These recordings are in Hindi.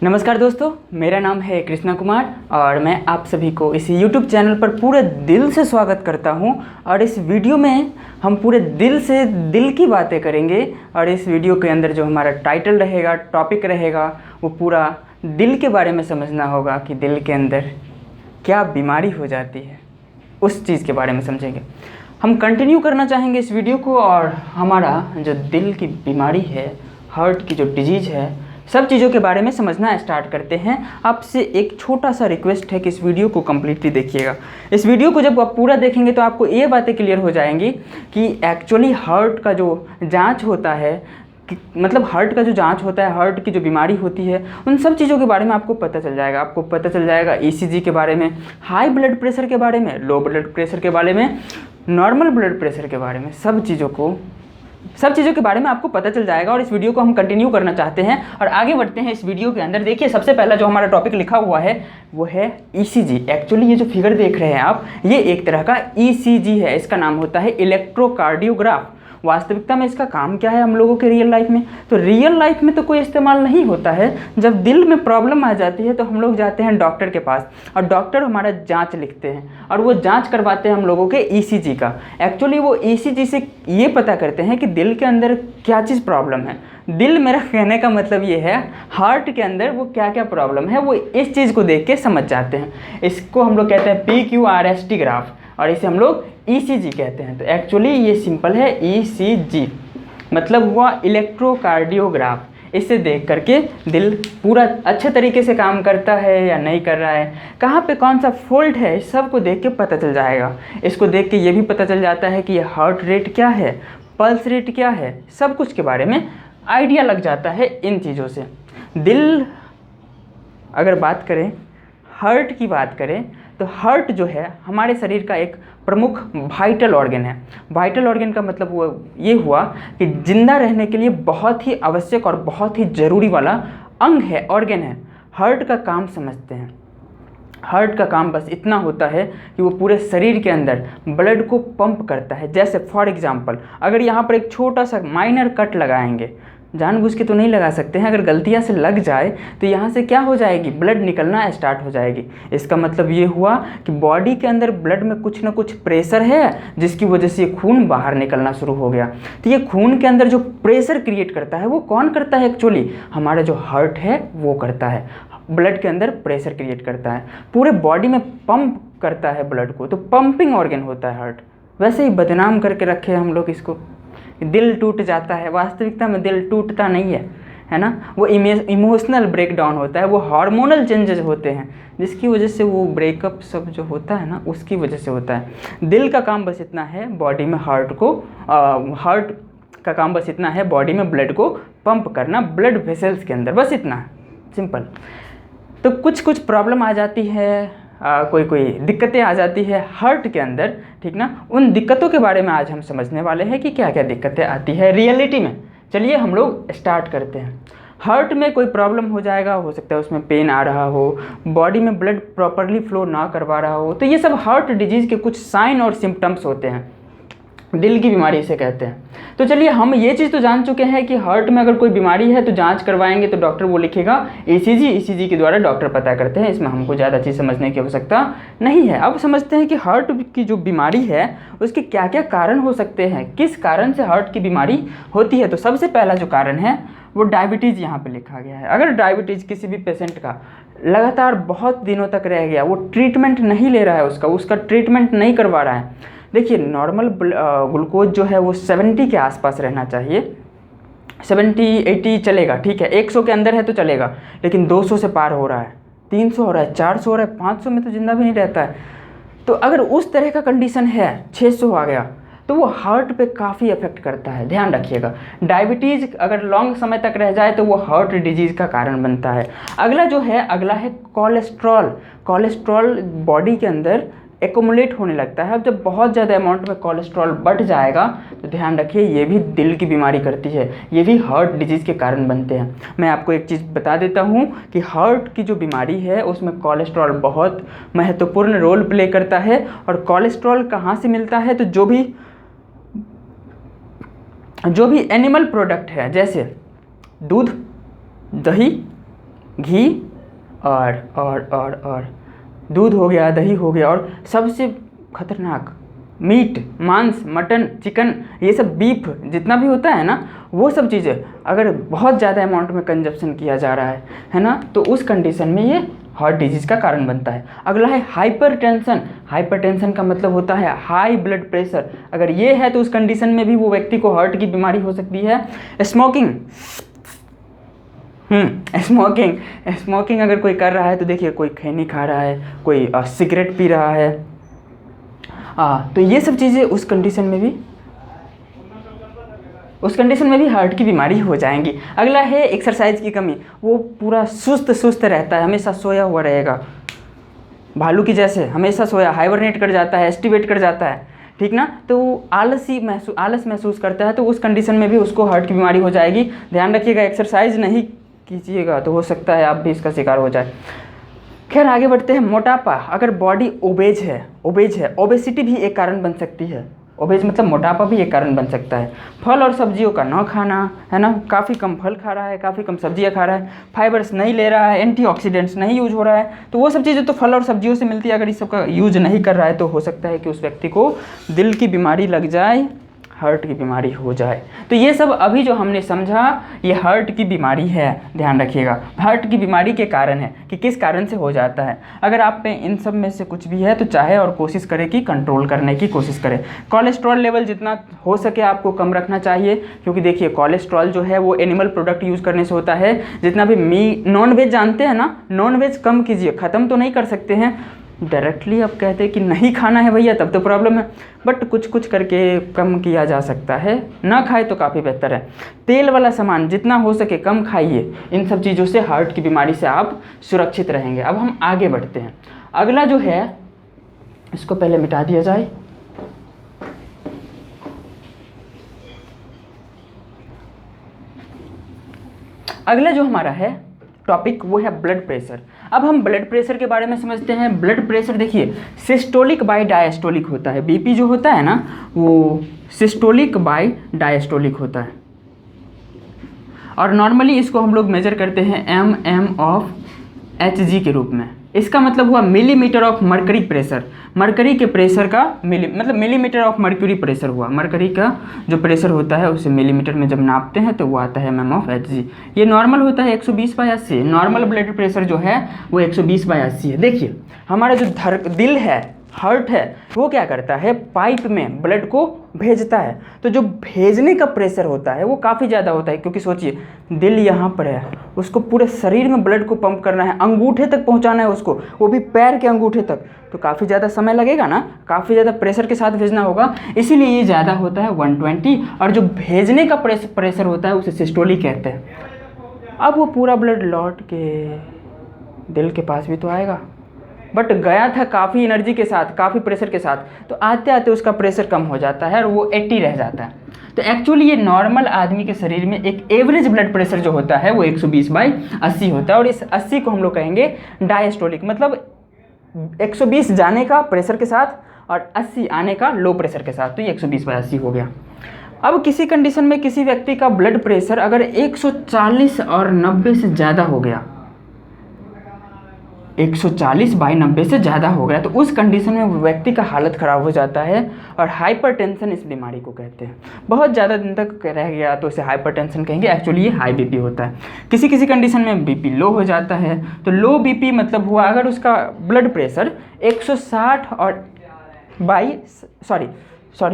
नमस्कार दोस्तों, मेरा नाम है कृष्णा कुमार और मैं आप सभी को इस YouTube चैनल पर पूरे दिल से स्वागत करता हूं। और इस वीडियो में हम पूरे दिल से दिल की बातें करेंगे। और इस वीडियो के अंदर जो हमारा टाइटल रहेगा, टॉपिक रहेगा, वो पूरा दिल के बारे में समझना होगा कि दिल के अंदर क्या बीमारी हो जाती है, उस चीज़ के बारे में समझेंगे। हम कंटिन्यू करना चाहेंगे इस वीडियो को और हमारा जो दिल की बीमारी है, हार्ट की जो डिजीज़ है, सब चीज़ों के बारे में समझना स्टार्ट करते हैं। आपसे एक छोटा सा रिक्वेस्ट है कि इस वीडियो को कम्प्लीटली देखिएगा। इस वीडियो को जब आप पूरा देखेंगे तो आपको ये बातें क्लियर हो जाएंगी कि एक्चुअली हार्ट का जो जांच होता है, मतलब हार्ट का जो जांच होता है, हार्ट की जो बीमारी होती है, उन सब चीज़ों के बारे में आपको पता चल जाएगा। आपको पता चल जाएगा ECG के बारे में, हाई ब्लड प्रेशर के बारे में, लो ब्लड प्रेशर के बारे में, नॉर्मल ब्लड प्रेशर के बारे में, सब चीज़ों के बारे में आपको पता चल जाएगा। और इस वीडियो को हम कंटिन्यू करना चाहते हैं और आगे बढ़ते हैं इस वीडियो के अंदर। देखिए, सबसे पहला जो हमारा टॉपिक लिखा हुआ है वो है ECG। एक्चुअली ये जो फिगर देख रहे हैं आप, ये एक तरह का ECG है। इसका नाम होता है इलेक्ट्रोकार्डियोग्राफ। वास्तविकता में इसका काम क्या है हम लोगों के रियल लाइफ में? तो रियल लाइफ में तो कोई इस्तेमाल नहीं होता है। जब दिल में प्रॉब्लम आ जाती है तो हम लोग जाते हैं डॉक्टर के पास और डॉक्टर हमारा जांच लिखते हैं और वो जांच करवाते हैं हम लोगों के ECG का। एक्चुअली वो ECG से ये पता करते हैं कि दिल के अंदर क्या चीज़ प्रॉब्लम है। दिल, मेरा कहने का मतलब ये है, हार्ट के अंदर वो क्या क्या प्रॉब्लम है वो इस चीज़ को देख के समझ जाते हैं। इसको हम लोग कहते हैं PQRST ग्राफ और इसे हम लोग ECG कहते हैं। तो एक्चुअली ये सिंपल है, ECG मतलब हुआ इलेक्ट्रोकार्डियोग्राफ। इसे देख करके दिल पूरा अच्छे तरीके से काम करता है या नहीं कर रहा है, कहाँ पे कौन सा फॉल्ट है, इस सब को देख के पता चल जाएगा। इसको देख के ये भी पता चल जाता है कि ये हार्ट रेट क्या है, पल्स रेट क्या है, सब कुछ के बारे में आइडिया लग जाता है इन चीज़ों से। दिल, अगर बात करें, हार्ट की बात करें तो हार्ट जो है हमारे शरीर का एक प्रमुख वाइटल ऑर्गन है। वाइटल ऑर्गन का मतलब वो ये हुआ कि जिंदा रहने के लिए बहुत ही आवश्यक और बहुत ही ज़रूरी वाला अंग है, ऑर्गन है। हार्ट का काम समझते हैं। हार्ट का काम बस इतना होता है कि वो पूरे शरीर के अंदर ब्लड को पंप करता है। जैसे फॉर एग्जांपल, अगर यहाँ पर एक छोटा सा माइनर कट लगाएंगे, जानबूझ के तो नहीं लगा सकते हैं, अगर गलतियाँ से लग जाए तो यहाँ से क्या हो जाएगी, ब्लड निकलना स्टार्ट हो जाएगी। इसका मतलब ये हुआ कि बॉडी के अंदर ब्लड में कुछ ना कुछ प्रेशर है जिसकी वजह से ये खून बाहर निकलना शुरू हो गया। तो ये खून के अंदर जो प्रेशर क्रिएट करता है वो कौन करता है? एक्चुअली हमारा जो हार्ट है वो करता है। ब्लड के अंदर प्रेशर क्रिएट करता है, पूरे बॉडी में पंप करता है ब्लड को। तो पंपिंग ऑर्गन होता है हार्ट। वैसे ही बदनाम करके रखे हम लोग इसको, दिल टूट जाता है। वास्तविकता में दिल टूटता नहीं है ना। वो इमोशनल ब्रेकडाउन होता है, वो हार्मोनल चेंजेस होते हैं जिसकी वजह से वो ब्रेकअप सब जो होता है ना, उसकी वजह से होता है। दिल का काम बस इतना है, बॉडी में हार्ट का काम बस इतना है, बॉडी में ब्लड को पंप करना, ब्लड वेसल्स के अंदर, बस इतना है, सिंपल। तो कुछ प्रॉब्लम आ जाती है, कोई दिक्कतें आ जाती है हार्ट के अंदर, ठीक ना। उन दिक्कतों के बारे में आज हम समझने वाले हैं कि क्या क्या दिक्कतें आती है रियलिटी में। चलिए हम लोग स्टार्ट करते हैं। हार्ट में कोई प्रॉब्लम हो जाएगा, हो सकता है उसमें पेन आ रहा हो, बॉडी में ब्लड प्रॉपरली फ्लो ना करवा रहा हो, तो ये सब हार्ट डिजीज़ के कुछ साइन और सिम्टम्स होते हैं। दिल की बीमारी इसे कहते हैं। तो चलिए, हम ये चीज़ तो जान चुके हैं कि हार्ट में अगर कोई बीमारी है तो जांच करवाएंगे तो डॉक्टर वो लिखेगा ECG के द्वारा डॉक्टर पता करते हैं। इसमें हमको ज़्यादा चीज़ समझने की आवश्यकता नहीं है। अब समझते हैं कि हार्ट की जो बीमारी है उसके क्या क्या कारण हो सकते हैं, किस कारण से हार्ट की बीमारी होती है। तो सबसे पहला जो कारण है वो डायबिटीज़ यहाँ पर लिखा गया है। अगर डायबिटीज़ किसी भी पेशेंट का लगातार बहुत दिनों तक रह गया, वो ट्रीटमेंट नहीं ले रहा है, उसका ट्रीटमेंट नहीं करवा रहा है। देखिए, नॉर्मल ग्लूकोज जो है वो 70 के आसपास रहना चाहिए। 70-80 चलेगा, ठीक है, 100 के अंदर है तो चलेगा, लेकिन 200 से पार हो रहा है, 300 हो रहा है, 400 हो रहा है, 500 में तो जिंदा भी नहीं रहता है। तो अगर उस तरह का कंडीशन है, 600 आ गया, तो वो हार्ट पे काफ़ी इफेक्ट करता है। ध्यान रखिएगा, डायबिटीज़ अगर लॉन्ग समय तक रह जाए तो वो हार्ट डिजीज़ का कारण बनता है। अगला है कोलेस्ट्रॉल। कोलेस्ट्रॉल बॉडी के अंदर एकोमुलेट होने लगता है। अब जब बहुत ज़्यादा अमाउंट में कोलेस्ट्रॉल बढ़ जाएगा तो ध्यान रखिए, ये भी दिल की बीमारी करती है, ये भी हार्ट डिजीज़ के कारण बनते हैं। मैं आपको एक चीज़ बता देता हूँ कि हार्ट की जो बीमारी है उसमें कोलेस्ट्रॉल बहुत महत्वपूर्ण रोल प्ले करता है। और कोलेस्ट्रॉल कहाँ से मिलता है? तो जो भी एनिमल प्रोडक्ट है, जैसे दूध, दही, घी और दूध हो गया, दही हो गया, और सबसे खतरनाक मीट, मांस, मटन, चिकन, ये सब बीफ जितना भी होता है ना, वो सब चीज़ें अगर बहुत ज़्यादा अमाउंट में कंजप्शन किया जा रहा है ना, तो उस कंडीशन में ये हार्ट डिजीज़ का कारण बनता है। अगला है हाइपरटेंशन। हाइपरटेंशन का मतलब होता है हाई ब्लड प्रेशर। अगर ये है तो उस कंडीशन में भी वो व्यक्ति को हार्ट की बीमारी हो सकती है। स्मोकिंग स्मोकिंग अगर कोई कर रहा है तो देखिए, कोई खैनी खा रहा है, कोई सिगरेट पी रहा है, तो ये सब चीज़ें उस कंडीशन में भी हार्ट की बीमारी हो जाएंगी। अगला है एक्सरसाइज की कमी। वो पूरा सुस्त रहता है, हमेशा सोया हुआ रहेगा, भालू की जैसे हमेशा सोया, हाइबरनेट कर जाता है, एस्टिवेट कर जाता है, ठीक ना। तो आलस महसूस करता है, तो उस कंडीशन में भी उसको हार्ट की बीमारी हो जाएगी। ध्यान रखिएगा, एक्सरसाइज नहीं कीजिएगा तो हो सकता है आप भी इसका शिकार हो जाए। खैर आगे बढ़ते हैं। मोटापा। अगर बॉडी ओबेज है, ओबेसिटी भी एक कारण बन सकती है। ओबेज मतलब मोटापा भी एक कारण बन सकता है। फल और सब्जियों का न खाना, है ना, काफ़ी कम फल खा रहा है, काफ़ी कम सब्जियां खा रहा है, फाइबर्स नहीं ले रहा है, एंटीऑक्सीडेंट्स नहीं यूज हो रहा है, तो वो सब चीज़ें तो फल और सब्जियों से मिलती है। अगर इस सब का यूज नहीं कर रहा है तो हो सकता है कि उस व्यक्ति को दिल की बीमारी लग जाए, हार्ट की बीमारी हो जाए। तो ये सब अभी जो हमने समझा, ये हार्ट की बीमारी है। ध्यान रखिएगा, हार्ट की बीमारी के कारण है कि किस कारण से हो जाता है। अगर आप पे इन सब में से कुछ भी है तो चाहे और कोशिश करें कि कंट्रोल करने की कोशिश करें। कोलेस्ट्रॉल लेवल जितना हो सके आपको कम रखना चाहिए, क्योंकि देखिए कोलेस्ट्रॉल जो है वो एनिमल प्रोडक्ट यूज़ करने से होता है। जितना भी नॉन वेज जानते हैं ना, नॉन वेज कम कीजिए। ख़त्म तो नहीं कर सकते हैं डायरेक्टली, आप कहते हैं कि नहीं खाना है भैया तब तो प्रॉब्लम है, बट कुछ करके कम किया जा सकता है। ना खाए तो काफ़ी बेहतर है। तेल वाला सामान जितना हो सके कम खाइए। इन सब चीज़ों से हार्ट की बीमारी से आप सुरक्षित रहेंगे। अब हम आगे बढ़ते हैं। अगला जो है, इसको पहले मिटा दिया जाए। अगला जो हमारा है टॉपिक वो है ब्लड प्रेशर। अब हम ब्लड प्रेशर के बारे में समझते हैं। ब्लड प्रेशर देखिए सिस्टोलिक बाय डायस्टोलिक होता है। बीपी जो होता है ना, वो सिस्टोलिक बाय डायस्टोलिक होता है, और नॉर्मली इसको हम लोग मेजर करते हैं mm ऑफ Hg के रूप में। इसका मतलब हुआ millimetre of mercury pressure. Mercury के प्रेशर का मतलब मिलीमीटर ऑफ मर्क्यूरी प्रेशर हुआ। मरकरी का जो प्रेशर होता है उसे मिलीमीटर में जब नापते हैं तो वो आता है mm ऑफ Hg। ये नॉर्मल होता है 120/80। नॉर्मल ब्लड प्रेशर जो है वो 120/80 है। देखिए हमारा जो दिल है, हार्ट है, वो क्या करता है, पाइप में ब्लड को भेजता है। तो जो भेजने का प्रेशर होता है वो काफ़ी ज़्यादा होता है, क्योंकि सोचिए दिल यहाँ पर है, उसको पूरे शरीर में ब्लड को पंप करना है, अंगूठे तक पहुँचाना है उसको, वो भी पैर के अंगूठे तक, तो काफ़ी ज़्यादा समय लगेगा ना, काफ़ी ज़्यादा प्रेशर के साथ भेजना होगा, इसीलिए ये ज़्यादा होता है 120। और जो भेजने का प्रेशर होता है उसे सिस्टोलिक कहते हैं। अब वो पूरा ब्लड लौट के दिल के पास भी तो आएगा, बट गया था काफ़ी एनर्जी के साथ, काफ़ी प्रेशर के साथ, तो आते आते उसका प्रेशर कम हो जाता है और वो 80 रह जाता है। तो एक्चुअली ये नॉर्मल आदमी के शरीर में एक एवरेज ब्लड प्रेशर जो होता है वो 120/80 होता है, और इस 80 को हम लोग कहेंगे डायस्टोलिक, मतलब 120 जाने का प्रेशर के साथ और 80 आने का लो प्रेशर के साथ, तो ये 120/80 हो गया। अब किसी कंडीशन में किसी व्यक्ति का ब्लड प्रेशर अगर 140 और 90 से ज़्यादा हो गया, 140/90 से ज़्यादा हो गया, तो उस कंडीशन में व्यक्ति का हालत ख़राब हो जाता है, और हाइपरटेंशन इस बीमारी को कहते हैं। बहुत ज़्यादा दिन तक रह गया तो उसे हाइपरटेंशन कहेंगे। एक्चुअली ये हाई बीपी होता है। किसी किसी कंडीशन में बीपी लो हो जाता है। तो लो बीपी मतलब हुआ अगर उसका ब्लड प्रेशर 160 और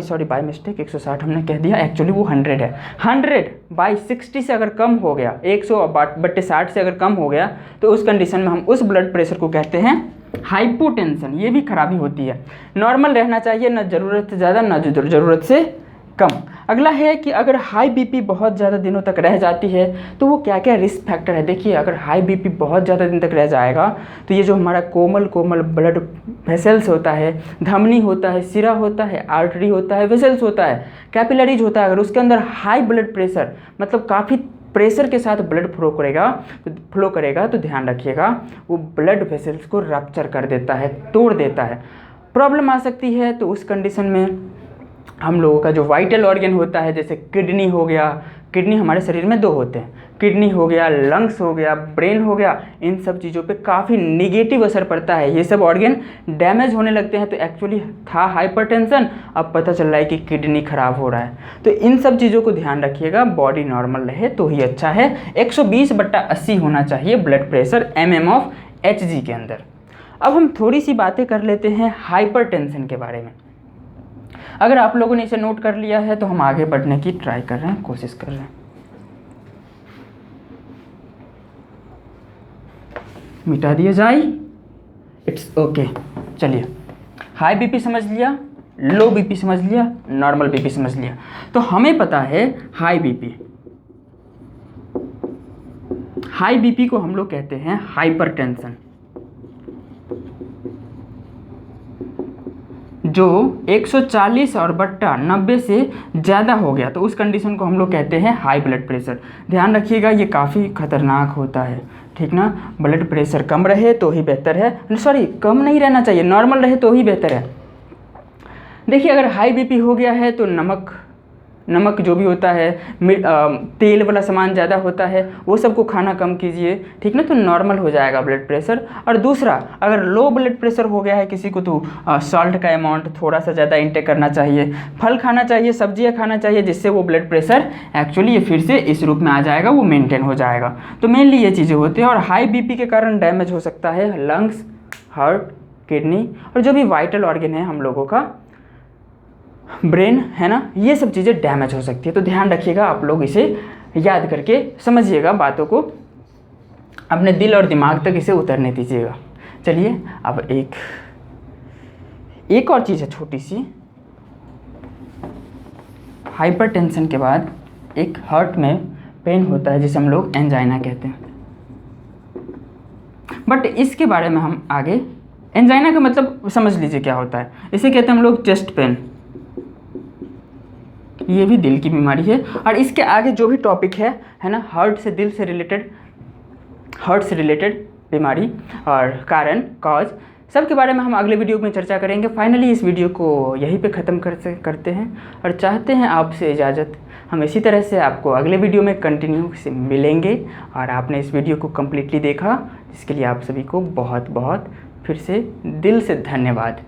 सॉरी बाय मिस्टेक 160 हमने कह दिया, एक्चुअली वो 100 है। 100/60 से अगर कम हो गया, 100/60 से अगर कम हो गया, तो उस कंडीशन में हम उस ब्लड प्रेशर को कहते हैं हाइपोटेंशन। ये भी खराबी होती है। नॉर्मल रहना चाहिए, ना ज़रूरत से ज़्यादा ना ज़रूरत से कम। अगला है कि अगर हाई बीपी बहुत ज़्यादा दिनों तक रह जाती है तो वो क्या क्या रिस्क फैक्टर है। देखिए अगर हाई बीपी बहुत ज़्यादा दिन तक रह जाएगा तो ये जो हमारा कोमल ब्लड वेसल्स होता है, धमनी होता है, सिरा होता है, आर्टरी होता है, वेसल्स होता है, कैपिलरीज होता है, अगर उसके अंदर हाई ब्लड प्रेशर मतलब काफ़ी प्रेशर के साथ ब्लड फ्लो करेगा तो ध्यान रखिएगा वो ब्लड वेसल्स को रप्चर कर देता है, तोड़ देता है, प्रॉब्लम आ सकती है। तो उस कंडीशन में हम लोगों का जो वाइटल ऑर्गन होता है, जैसे किडनी हो गया, किडनी हमारे शरीर में 2 होते हैं, किडनी हो गया, लंग्स हो गया, ब्रेन हो गया, इन सब चीज़ों पे काफ़ी निगेटिव असर पड़ता है। ये सब ऑर्गन डैमेज होने लगते हैं। तो एक्चुअली था हाइपरटेंशन, अब पता चल रहा है कि किडनी खराब हो रहा है। तो इन सब चीज़ों को ध्यान रखिएगा, बॉडी नॉर्मल रहे तो ही अच्छा है। 120/80 होना चाहिए ब्लड प्रेशर mm/Hg के अंदर। अब हम थोड़ी सी बातें कर लेते हैं हाइपरटेंशन के बारे में। अगर आप लोगों ने इसे नोट कर लिया है तो हम आगे बढ़ने की ट्राई कर रहे हैं, कोशिश कर रहे हैं। मिटा दिया जाए, इट्स ओके। चलिए, हाई बीपी समझ लिया, लो बीपी समझ लिया, नॉर्मल बीपी समझ लिया। तो हमें पता है हाई बीपी, हाई बीपी को हम लोग कहते हैं हाइपरटेंशन। जो 140/90 से ज़्यादा हो गया तो उस कंडीशन को हम लोग कहते हैं हाई ब्लड प्रेशर। ध्यान रखिएगा, ये काफ़ी खतरनाक होता है, ठीक ना। ब्लड प्रेशर कम रहे तो ही बेहतर है, सॉरी कम नहीं रहना चाहिए, नॉर्मल रहे तो ही बेहतर है। देखिए, अगर हाई बीपी हो गया है तो नमक जो भी होता है, तेल वाला सामान ज़्यादा होता है, वो सब को खाना कम कीजिए, ठीक ना, तो नॉर्मल हो जाएगा ब्लड प्रेशर। और दूसरा, अगर लो ब्लड प्रेशर हो गया है किसी को तो सॉल्ट का अमाउंट थोड़ा सा ज़्यादा इंटेक करना चाहिए, फल खाना चाहिए, सब्जियां खाना चाहिए, जिससे वो ब्लड प्रेशर एक्चुअली ये फिर से इस रूप में आ जाएगा, वो मेंटेन हो जाएगा। तो मेनली ये चीज़ें होती हैं। और हाई बीपी के कारण डैमेज हो सकता है लंग्स, हार्ट, किडनी और जो भी वाइटल ऑर्गन है हम लोगों का, ब्रेन है ना, ये सब चीज़ें डैमेज हो सकती है। तो ध्यान रखिएगा, आप लोग इसे याद करके समझिएगा, बातों को अपने दिल और दिमाग तक इसे उतरने दीजिएगा। चलिए, अब एक और चीज़ है छोटी सी। हाइपरटेंशन के बाद एक हार्ट में पेन होता है जिसे हम लोग एंजाइना कहते हैं, बट इसके बारे में हम आगे, एंजाइना का मतलब समझ लीजिए क्या होता है। इसे कहते हैं हम लोग चेस्ट पेन, ये भी दिल की बीमारी है। और इसके आगे जो भी टॉपिक है ना, हार्ट से दिल से रिलेटेड, हार्ट से रिलेटेड बीमारी और कारण, कॉज, सब के बारे में हम अगले वीडियो में चर्चा करेंगे। फाइनली इस वीडियो को यहीं पे ख़त्म करते हैं और चाहते हैं आपसे इजाज़त। हम इसी तरह से आपको अगले वीडियो में कंटिन्यू से मिलेंगे। और आपने इस वीडियो को कम्प्लीटली देखा, इसके लिए आप सभी को बहुत बहुत फिर से दिल से धन्यवाद।